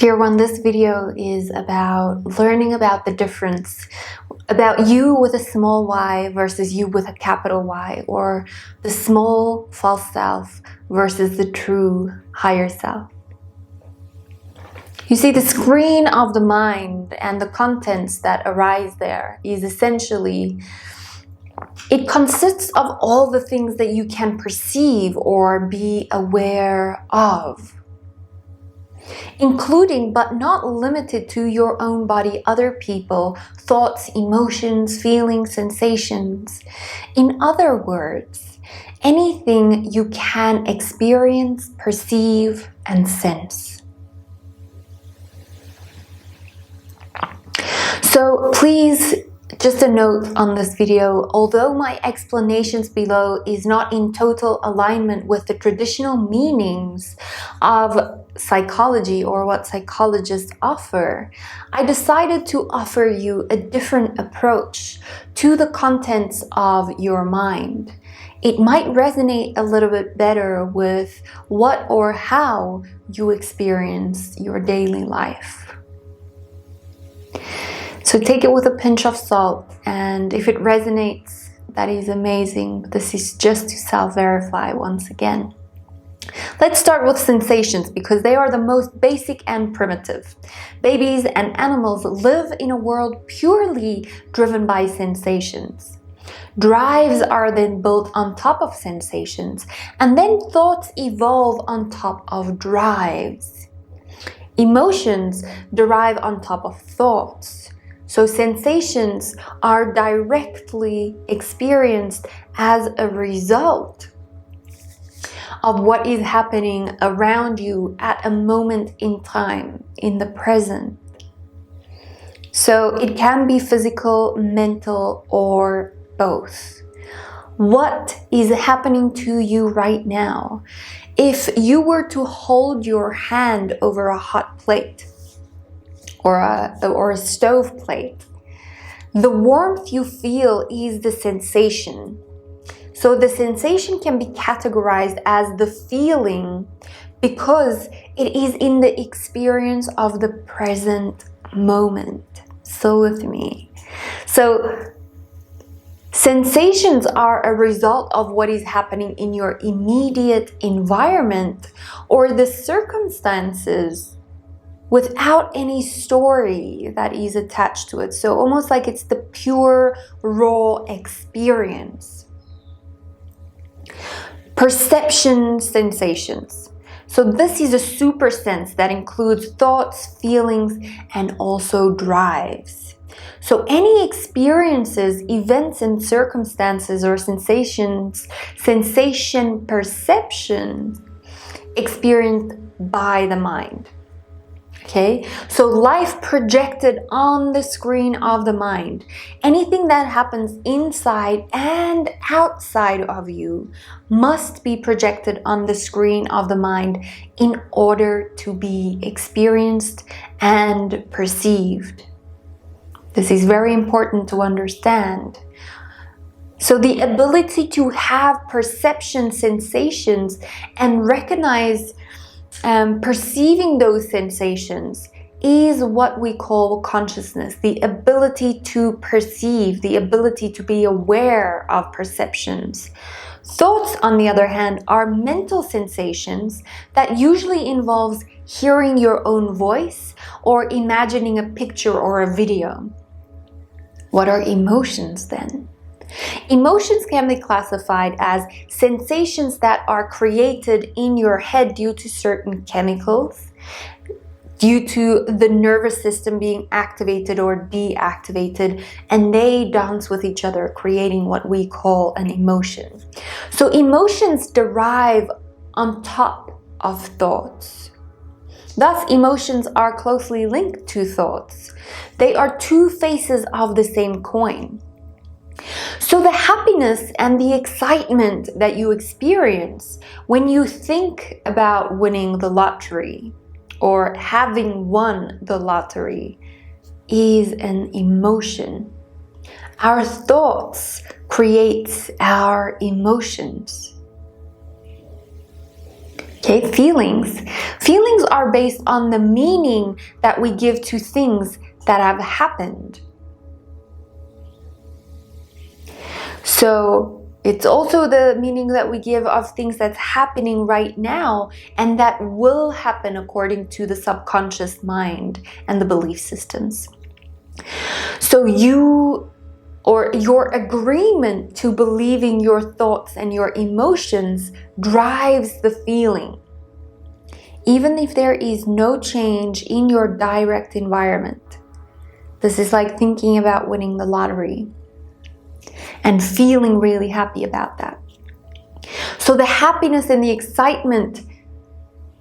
Dear one, this video is about learning about the difference about you with a small y versus you with a capital Y, or the small false self versus the true higher self. You see, the screen of the mind and the contents that arise there is essentially, it consists of all the things that you can perceive or be aware of, including but not limited to your own body, other people, thoughts, emotions, feelings, sensations. In other words, anything you can experience, perceive, and sense. So please, just a note on this video, although my explanations below is not in total alignment with the traditional meanings of psychology or what psychologists offer, I decided to offer you a different approach to the contents of your mind. It might resonate a little bit better with what or how you experience your daily life. So take it with a pinch of salt, and if it resonates, that is amazing. This is just to self-verify once again. Let's start with sensations, because they are the most basic and primitive. Babies and animals live in a world purely driven by sensations. Drives are then built on top of sensations, and then thoughts evolve on top of drives. Emotions derive on top of thoughts. So sensations are directly experienced as a result of what is happening around you at a moment in time, in the present. So it can be physical, mental, or both. What is happening to you right now? If you were to hold your hand over a hot plate, or a stove plate, the warmth you feel is the sensation. So the sensation can be categorized as the feeling because it is in the experience of the present moment. So with me. So sensations are a result of what is happening in your immediate environment or the circumstances, without any story that is attached to it. So almost like it's the pure, raw experience. Perception sensations. So this is a super sense that includes thoughts, feelings, and also drives. So any experiences, events, and circumstances or sensations, sensation perception experienced by the mind. Okay, so life projected on the screen of the mind. Anything that happens inside and outside of you must be projected on the screen of the mind in order to be experienced and perceived. This is very important to understand. So the ability to have perception sensations and recognize perceiving those sensations is what we call consciousness, the ability to perceive, the ability to be aware of perceptions. Thoughts, on the other hand, are mental sensations that usually involves hearing your own voice or imagining a picture or a video. What are emotions then? Emotions can be classified as sensations that are created in your head due to certain chemicals, due to the nervous system being activated or deactivated, and they dance with each other, creating what we call an emotion. So emotions derive on top of thoughts. Thus, emotions are closely linked to thoughts. They are two faces of the same coin. So the happiness and the excitement that you experience when you think about winning the lottery or having won the lottery is an emotion. Our thoughts create our emotions. Okay, feelings. Feelings are based on the meaning that we give to things that have happened. So it's also the meaning that we give of things that's happening right now and that will happen according to the subconscious mind and the belief systems. So you or your agreement to believing your thoughts and your emotions drives the feeling, even if there is no change in your direct environment. This is like thinking about winning the lottery and feeling really happy about that. So the happiness and the excitement,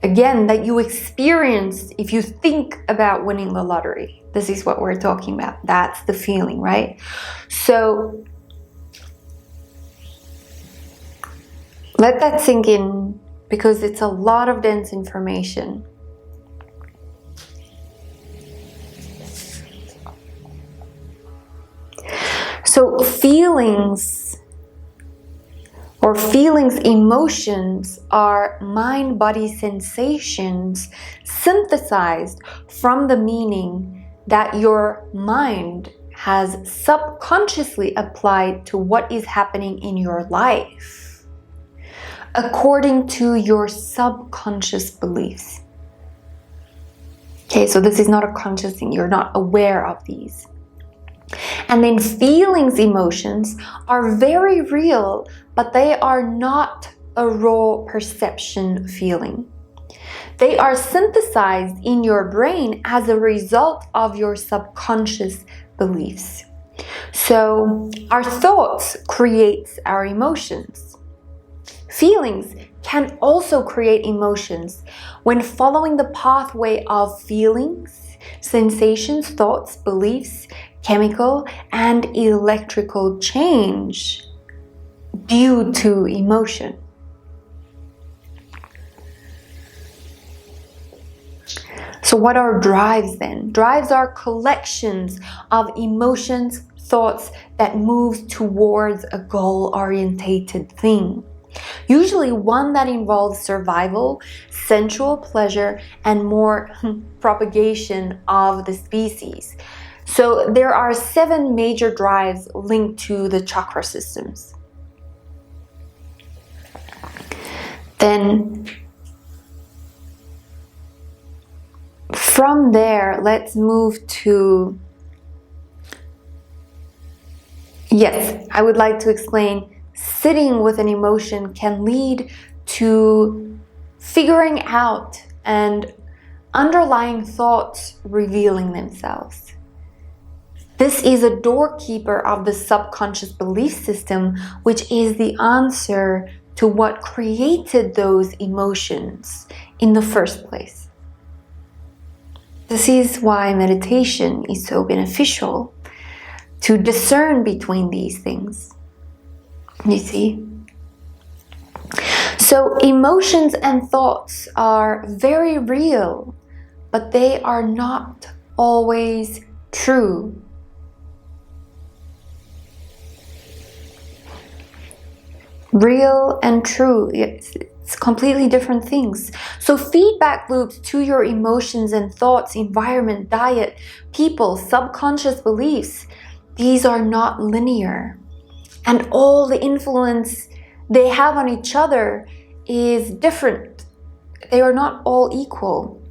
again, that you experience if you think about winning the lottery, this is what we're talking about. That's the feeling, right? So let that sink in, because it's a lot of dense information. So feelings, emotions are mind-body sensations synthesized from the meaning that your mind has subconsciously applied to what is happening in your life, according to your subconscious beliefs. Okay, so this is not a conscious thing. You're not aware of these. And then feelings, emotions are very real, but they are not a raw perception feeling. They are synthesized in your brain as a result of your subconscious beliefs. So our thoughts create our emotions. Feelings can also create emotions when following the pathway of feelings, sensations, thoughts, beliefs, chemical and electrical change due to emotion. So what are drives then? Drives are collections of emotions, thoughts that move towards a goal-orientated thing. Usually one that involves survival, sensual pleasure, and more propagation of the species. So there are 7 major drives linked to the chakra systems. Then from there, let's move to, yes, I would like to explain sitting with an emotion can lead to figuring out and underlying thoughts revealing themselves. This is a doorkeeper of the subconscious belief system, which is the answer to what created those emotions in the first place. This is why meditation is so beneficial, to discern between these things. You see? So emotions and thoughts are very real, but they are not always true. Real and true, it's completely different things. So feedback loops to your emotions and thoughts, environment, diet, people, subconscious beliefs, these are not linear. And all the influence they have on each other is different. They are not all equal.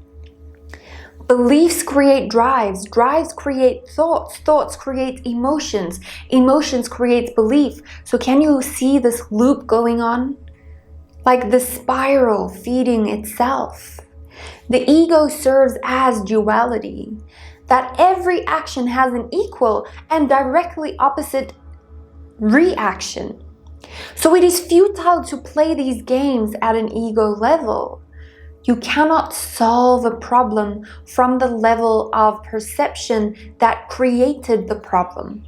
Beliefs create drives, drives create thoughts, thoughts create emotions, emotions create belief. So can you see this loop going on? Like the spiral feeding itself. The ego serves as duality, that every action has an equal and directly opposite reaction. So it is futile to play these games at an ego level. You cannot solve a problem from the level of perception that created the problem.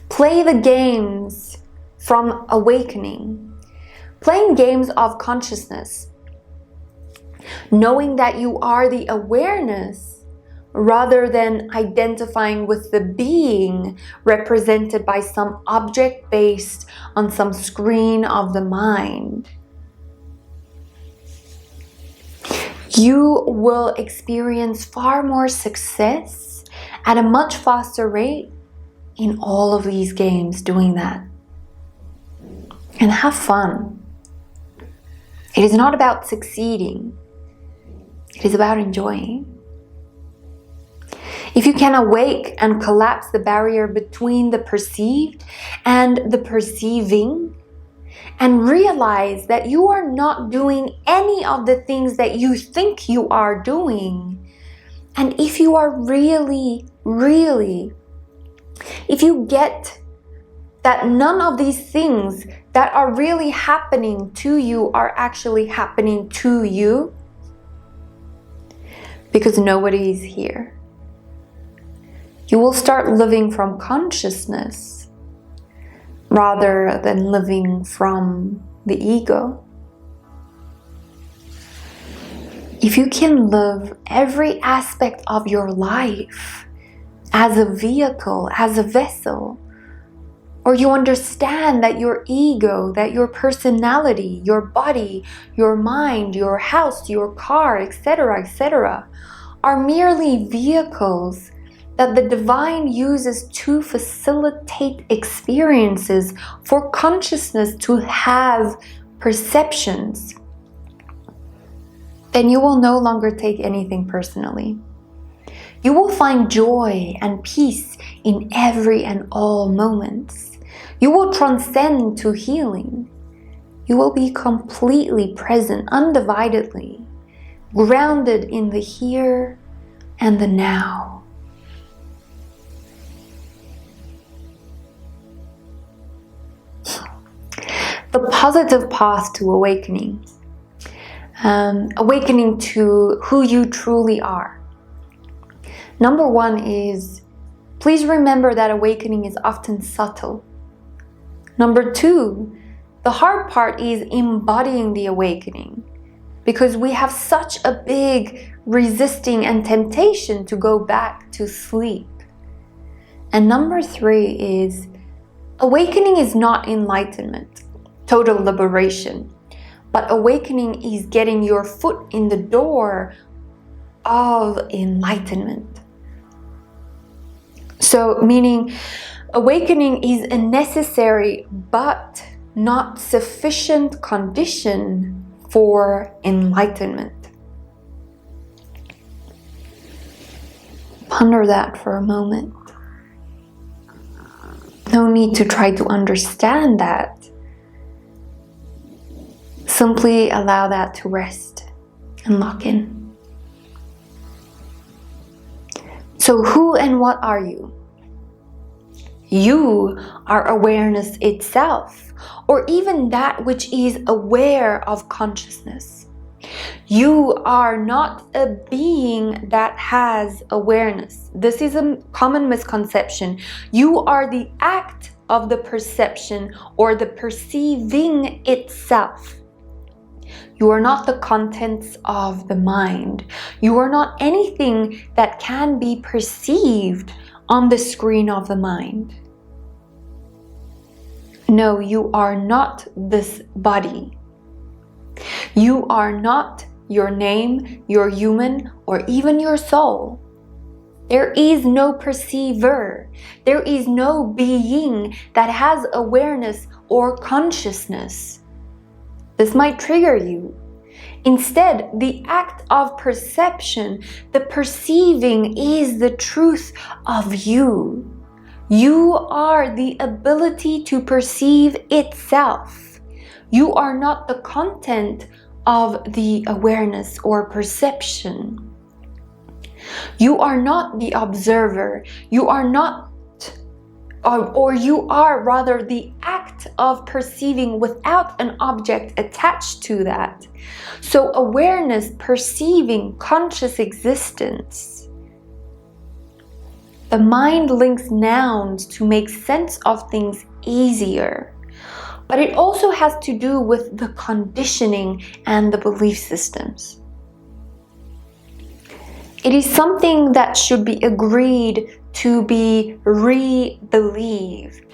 Play the games from awakening, playing games of consciousness, knowing that you are the awareness rather than identifying with the being represented by some object based on some screen of the mind. You will experience far more success at a much faster rate in all of these games doing that. And have fun. It is not about succeeding. It is about enjoying. If you can awake and collapse the barrier between the perceived and the perceiving, and realize that you are not doing any of the things that you think you are doing, and if you are really, if you get that none of these things that are really happening to you are actually happening to you, because nobody is here, you will start living from consciousness rather than living from the ego. If you can live every aspect of your life as a vehicle, as a vessel, or you understand that your ego, that your personality, your body, your mind, your house, your car, etc., are merely vehicles that the divine uses to facilitate experiences for consciousness to have perceptions, then you will no longer take anything personally. You will find joy and peace in every and all moments. You will transcend to healing. You will be completely present, undividedly, grounded in the here and the now. The positive path to awakening. Awakening to who you truly are. Number one is, please remember that awakening is often subtle. Number two, the hard part is embodying the awakening, because we have such a big resisting and temptation to go back to sleep. And number three is, awakening is not enlightenment, total liberation, but awakening is getting your foot in the door of enlightenment. So, meaning awakening is a necessary but not sufficient condition for enlightenment. Ponder that for a moment. No need to try to understand that. Simply allow that to rest and lock in. So who and what are you? You are awareness itself, or even that which is aware of consciousness. You are not a being that has awareness. This is a common misconception. You are the act of the perception or the perceiving itself. You are not the contents of the mind. You are not anything that can be perceived on the screen of the mind. No, you are not this body. You are not your name, your human, or even your soul. There is no perceiver. There is no being that has awareness or consciousness. This might trigger you. Instead, the act of perception, the perceiving, is the truth of you. You are the ability to perceive itself. You are not the content of the awareness or perception. You are not the observer. You are not, or you are rather the act of perceiving without an object attached to that. So awareness, perceiving, conscious existence. The mind links nouns to make sense of things easier, but it also has to do with the conditioning and the belief systems. It is something that should be agreed to be re-believed.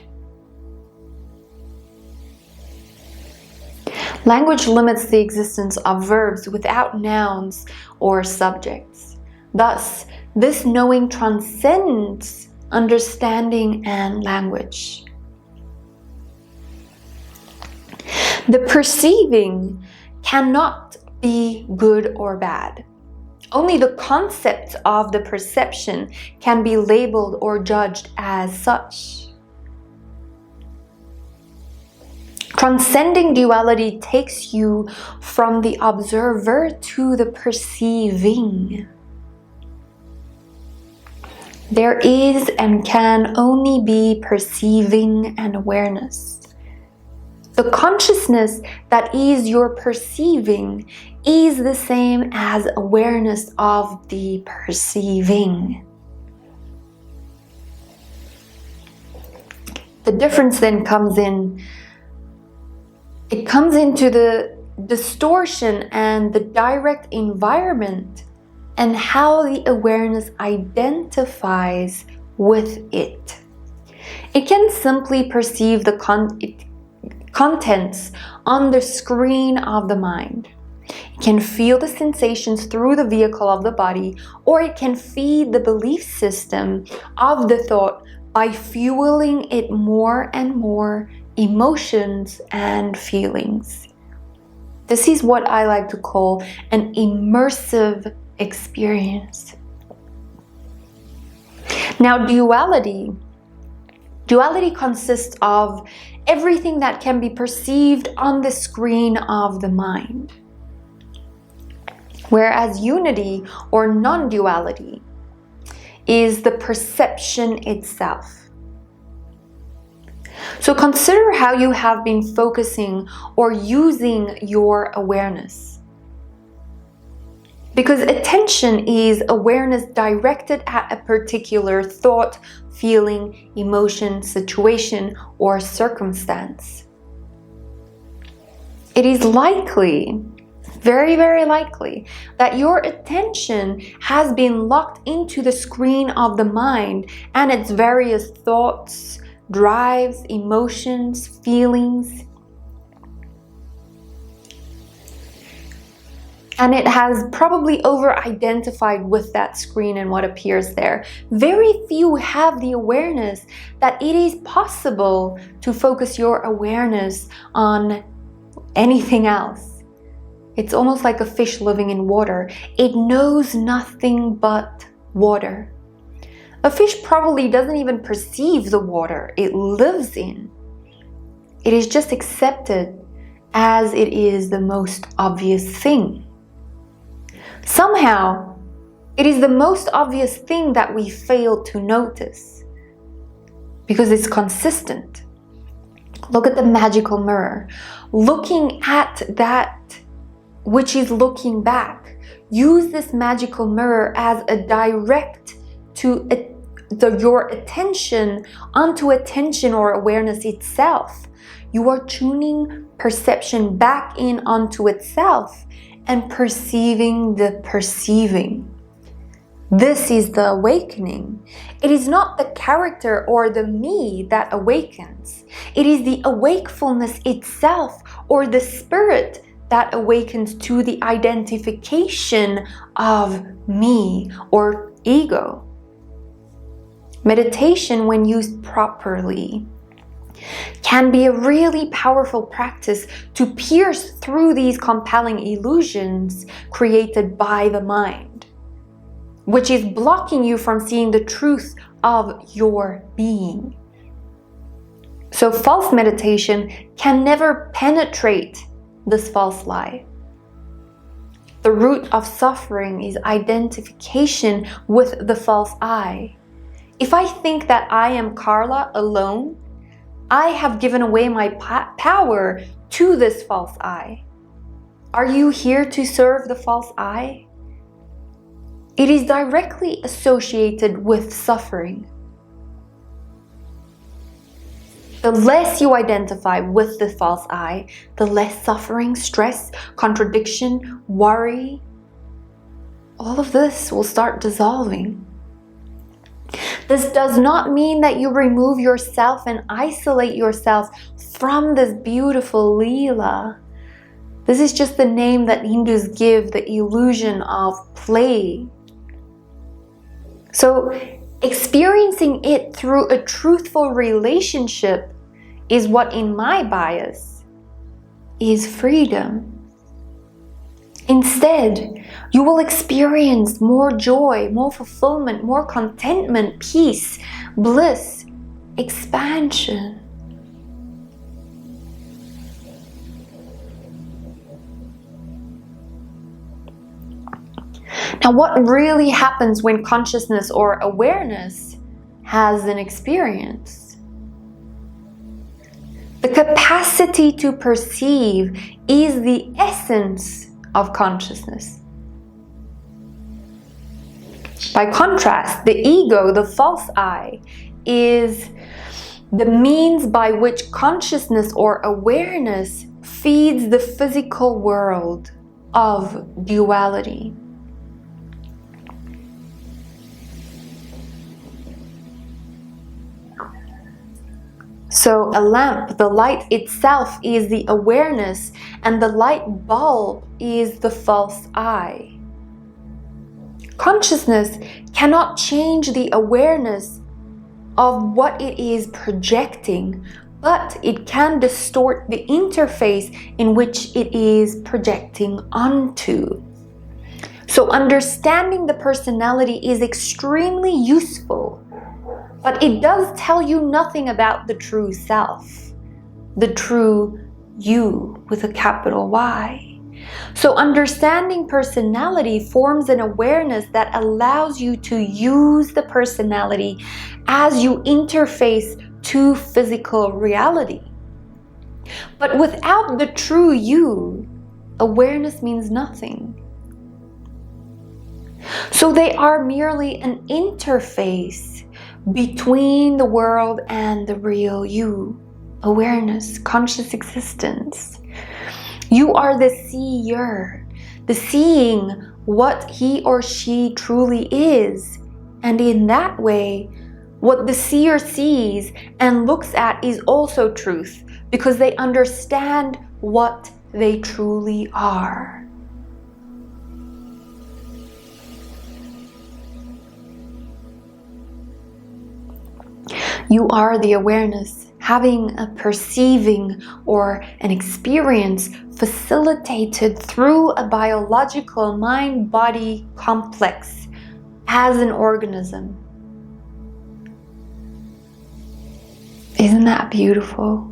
Language limits the existence of verbs without nouns or subjects. Thus, this knowing transcends understanding and language. The perceiving cannot be good or bad. Only the concept of the perception can be labeled or judged as such. Transcending duality takes you from the observer to the perceiving. There is and can only be perceiving and awareness. The consciousness that is your perceiving is the same as awareness of the perceiving. The difference then comes in. It comes into the distortion and the direct environment and how the awareness identifies with it. It can simply perceive the contents on the screen of the mind. It can feel the sensations through the vehicle of the body, or it can feed the belief system of the thought by fueling it more and more emotions and feelings. This is what I like to call an immersive experience. Now, duality consists of everything that can be perceived on the screen of the mind. Whereas unity or non-duality is the perception itself. So consider how you have been focusing or using your awareness. Because attention is awareness directed at a particular thought, feeling, emotion, situation, or circumstance. It is likely, very, very likely, that your attention has been locked into the screen of the mind and its various thoughts, drives, emotions, feelings. And it has probably over-identified with that screen and what appears there. Very few have the awareness that it is possible to focus your awareness on anything else. It's almost like a fish living in water. It knows nothing but water. A fish probably doesn't even perceive the water it lives in. It is just accepted as it is the most obvious thing. Somehow, it is the most obvious thing that we fail to notice because it's consistent. Look at the magical mirror. Looking at that which is looking back. Use this magical mirror as a direct to your attention onto attention or awareness itself. You are tuning perception back in onto itself and perceiving the perceiving. This is the awakening. It is not the character or the me that awakens. It is the awakefulness itself or the spirit that awakens to the identification of me or ego. Meditation, when used properly, can be a really powerful practice to pierce through these compelling illusions created by the mind, which is blocking you from seeing the truth of your being. So false meditation can never penetrate this false lie. The root of suffering is identification with the false I. If I think that I am Carla alone, I have given away my power to this false I. Are you here to serve the false I? It is directly associated with suffering. The less you identify with the false I, the less suffering, stress, contradiction, worry, all of this will start dissolving. This does not mean that you remove yourself and isolate yourself from this beautiful Leela. This is just the name that Hindus give the illusion of play. So experiencing it through a truthful relationship is what, in my bias, is freedom. Instead, you will experience more joy, more fulfillment, more contentment, peace, bliss, expansion. Now, what really happens when consciousness or awareness has an experience? The capacity to perceive is the essence of consciousness. By contrast, the ego, the false I, is the means by which consciousness or awareness feeds the physical world of duality. So a lamp, the light itself is the awareness, and the light bulb is the false I. Consciousness cannot change the awareness of what it is projecting, but it can distort the interface in which it is projecting onto. So understanding the personality is extremely useful, but it does tell you nothing about the true self, the true you with a capital Y. So understanding personality forms an awareness that allows you to use the personality as you interface to physical reality. But without the true you, awareness means nothing. So they are merely an interface between the world and the real you, awareness, conscious existence. You are the seer, the seeing what he or she truly is. And in that way, what the seer sees and looks at is also truth, because they understand what they truly are. You are the awareness, having a perceiving or an experience facilitated through a biological mind-body complex as an organism. Isn't that beautiful?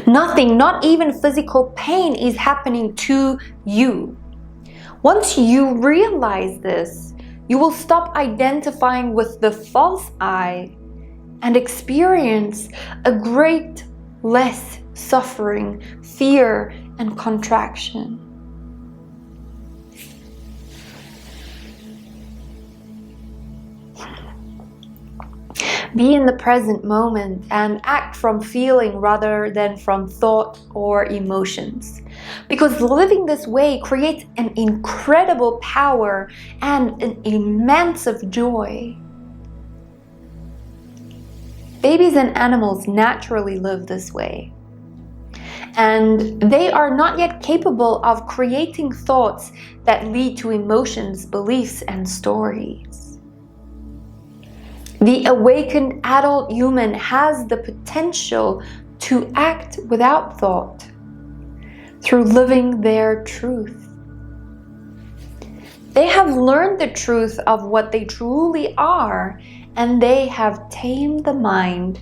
Nothing, not even physical pain, is happening to you. Once you realize this, you will stop identifying with the false I and experience a great less suffering, fear, and contraction. Be in the present moment and act from feeling rather than from thought or emotions. Because living this way creates an incredible power and an immense joy. Babies and animals naturally live this way. And they are not yet capable of creating thoughts that lead to emotions, beliefs, and stories. The awakened adult human has the potential to act without thought through living their truth. They have learned the truth of what they truly are, and they have tamed the mind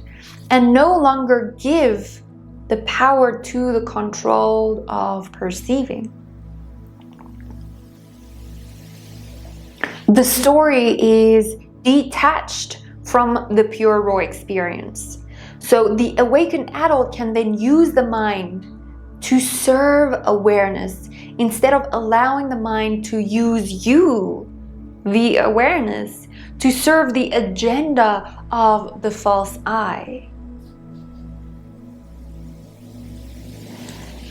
and no longer give the power to the control of perceiving. The story is detached from the pure raw experience. So the awakened adult can then use the mind to serve awareness instead of allowing the mind to use you, the awareness, to serve the agenda of the false I.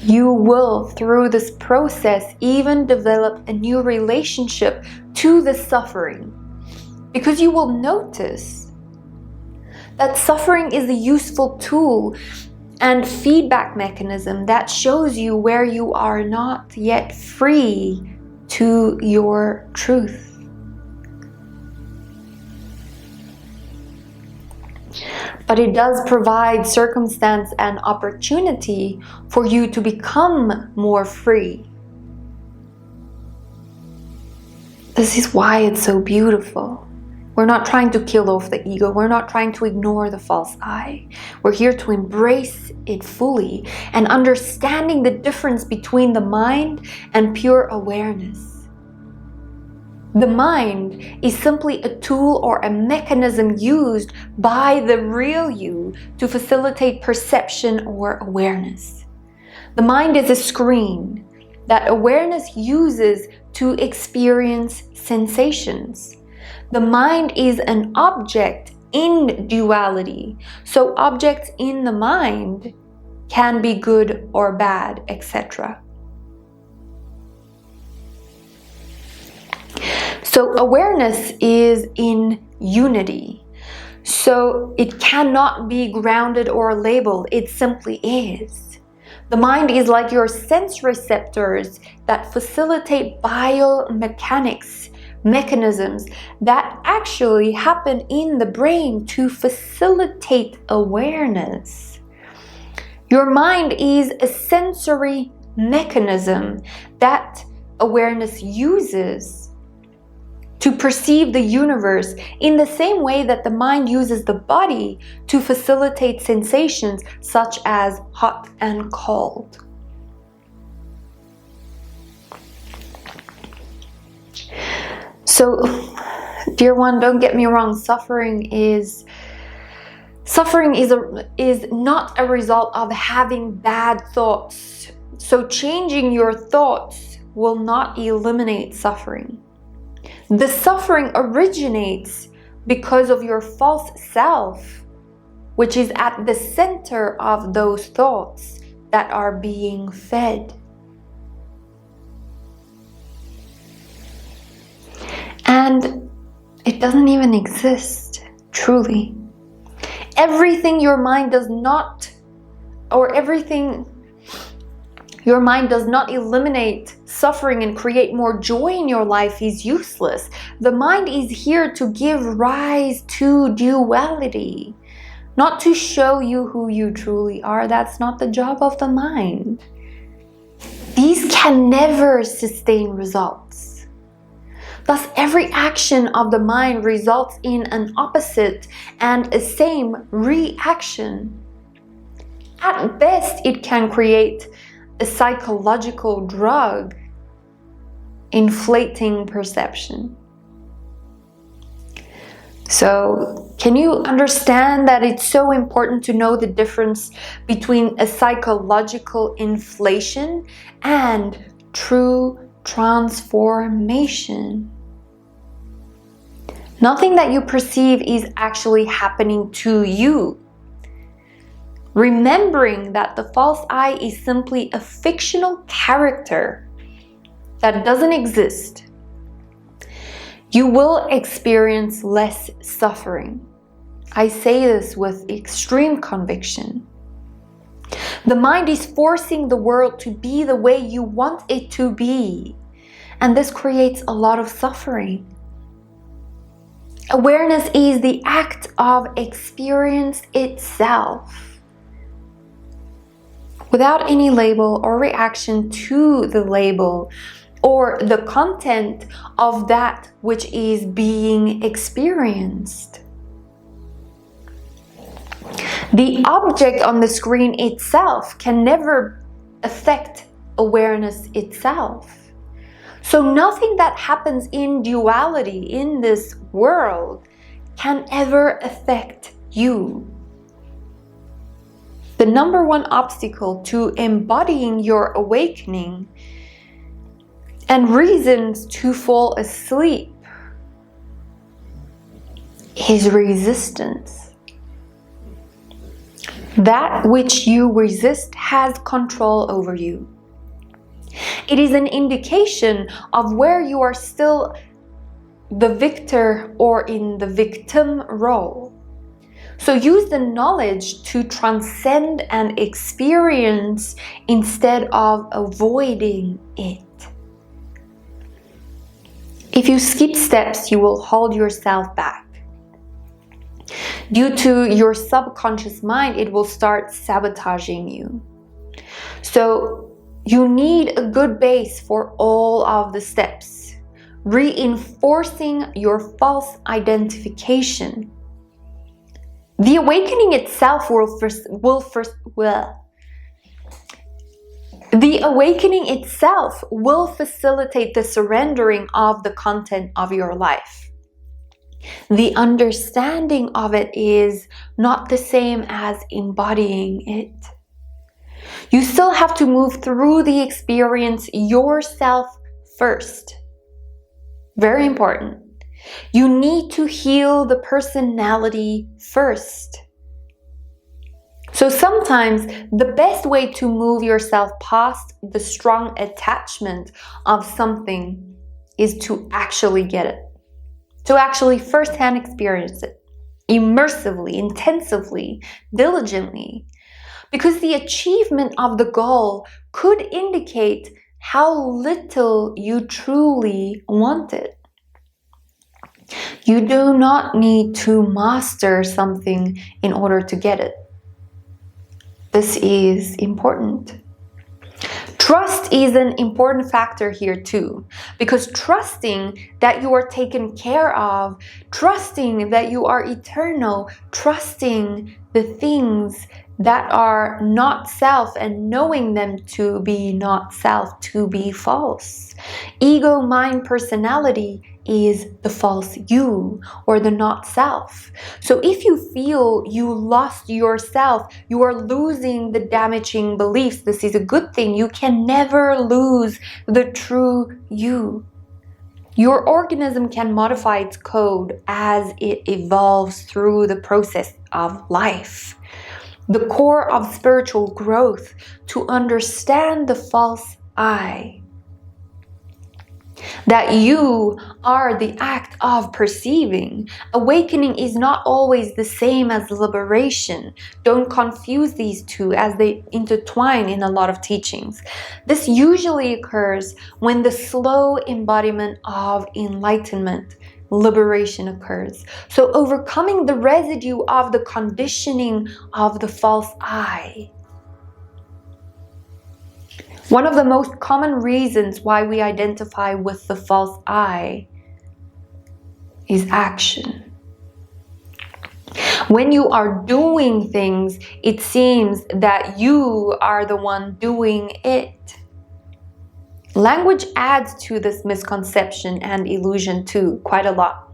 You will, through this process, even develop a new relationship to the suffering, because you will notice that suffering is a useful tool and feedback mechanism that shows you where you are not yet free to your truth. But it does provide circumstance and opportunity for you to become more free. This is why it's so beautiful. We're not trying to kill off the ego. We're not trying to ignore the false I. We're here to embrace it fully and understanding the difference between the mind and pure awareness. The mind is simply a tool or a mechanism used by the real you to facilitate perception or awareness. The mind is a screen that awareness uses to experience sensations. The mind is an object in duality, so objects in the mind can be good or bad, etc. So awareness is in unity. So it cannot be grounded or labeled, it simply is. The mind is like your sense receptors that facilitate biomechanics, mechanisms that actually happen in the brain to facilitate awareness. Your mind is a sensory mechanism that awareness uses to perceive the universe in the same way that the mind uses the body to facilitate sensations such as hot and cold. So, dear one, don't get me wrong, suffering is not a result of having bad thoughts. So changing your thoughts will not eliminate suffering. The suffering originates because of your false self, which is at the center of those thoughts that are being fed. And it doesn't even exist, truly. Everything your mind does not eliminate suffering and create more joy in your life is useless. The mind is here to give rise to duality, not to show you who you truly are. That's not the job of the mind. These can never sustain results. Thus, every action of the mind results in an opposite and a same reaction. At best, it can create a psychological drug, inflating perception. So, can you understand that it's so important to know the difference between a psychological inflation and true transformation? Nothing that you perceive is actually happening to you. Remembering that the false I is simply a fictional character that doesn't exist, you will experience less suffering. I say this with extreme conviction. The mind is forcing the world to be the way you want it to be, and this creates a lot of suffering. Awareness is the act of experience itself, without any label or reaction to the label or the content of that which is being experienced. The object on the screen itself can never affect awareness itself. So nothing that happens in duality in this world can ever affect you. The number one obstacle to embodying your awakening and reasons to fall asleep is resistance. That which you resist has control over you. It is an indication of where you are still the victor or in the victim role. So use the knowledge to transcend and experience instead of avoiding it. If you skip steps, you will hold yourself back. Due to your subconscious mind, it will start sabotaging you. So you need a good base for all of the steps, reinforcing your false identification. The awakening itself the awakening itself will facilitate the surrendering of the content of your life. The understanding of it is not the same as embodying it. You still have to move through the experience yourself first. Very important. You need to heal the personality first. So sometimes the best way to move yourself past the strong attachment of something is to actually get it. To actually firsthand experience it. Immersively, intensively, diligently. Because the achievement of the goal could indicate how little you truly want it. You do not need to master something in order to get it. This is important. Trust is an important factor here too, because trusting that you are taken care of, trusting that you are eternal, trusting the things that are not self and knowing them to be not self, to be false. Ego, mind, personality is the false you or the not self. So if you feel you lost yourself, you are losing the damaging beliefs. This is a good thing. You can never lose the true you. Your organism can modify its code as it evolves through the process of life. The core of spiritual growth to understand the false I. That you are the act of perceiving. Awakening is not always the same as liberation. Don't confuse these two as they intertwine in a lot of teachings. This usually occurs when the slow embodiment of enlightenment, liberation occurs. So overcoming the residue of the conditioning of the false I. One of the most common reasons why we identify with the false I is action. When you are doing things, it seems that you are the one doing it. Language adds to this misconception and illusion too, quite a lot.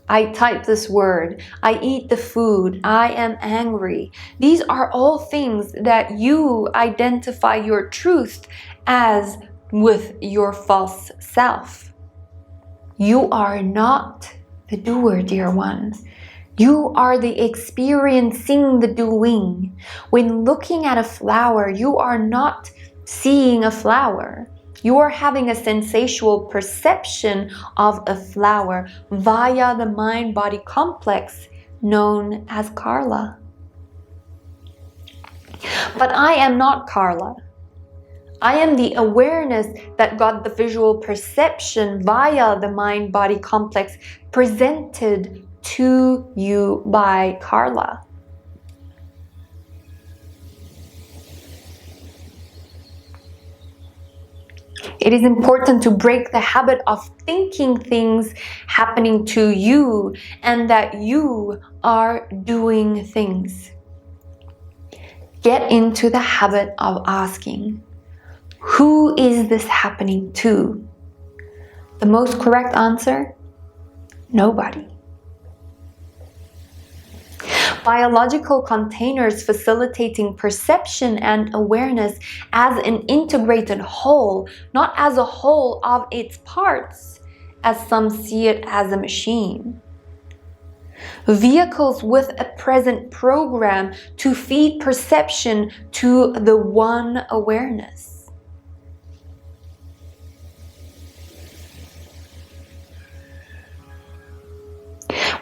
I type this word, I eat the food, I am angry. These are all things that you identify your truth as with your false self. You are not the doer, dear one. You are the experiencing the doing. When looking at a flower, you are not seeing a flower. You are having a sensual perception of a flower via the mind-body complex known as Carla. But I am not Carla. I am the awareness that got the visual perception via the mind-body complex presented to you by Carla. It is important to break the habit of thinking things happening to you and that you are doing things. Get into the habit of asking, who is this happening to? The most correct answer, nobody. Biological containers facilitating perception and awareness as an integrated whole, not as a whole of its parts, as some see it as a machine. Vehicles with a present program to feed perception to the one awareness.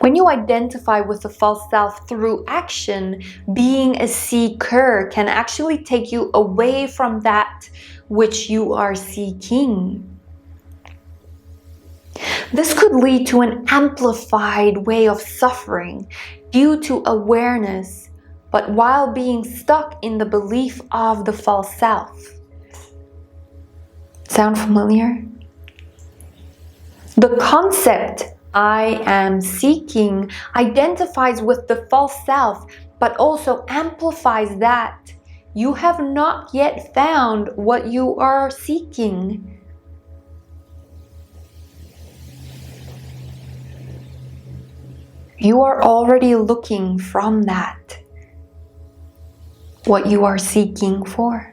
When you identify with the false self through action, being a seeker can actually take you away from that which you are seeking. This could lead to an amplified way of suffering due to awareness, but while being stuck in the belief of the false self. Sound familiar? The concept I am seeking identifies with the false self, but also amplifies that you have not yet found what you are seeking. You are already looking from that, what you are seeking for.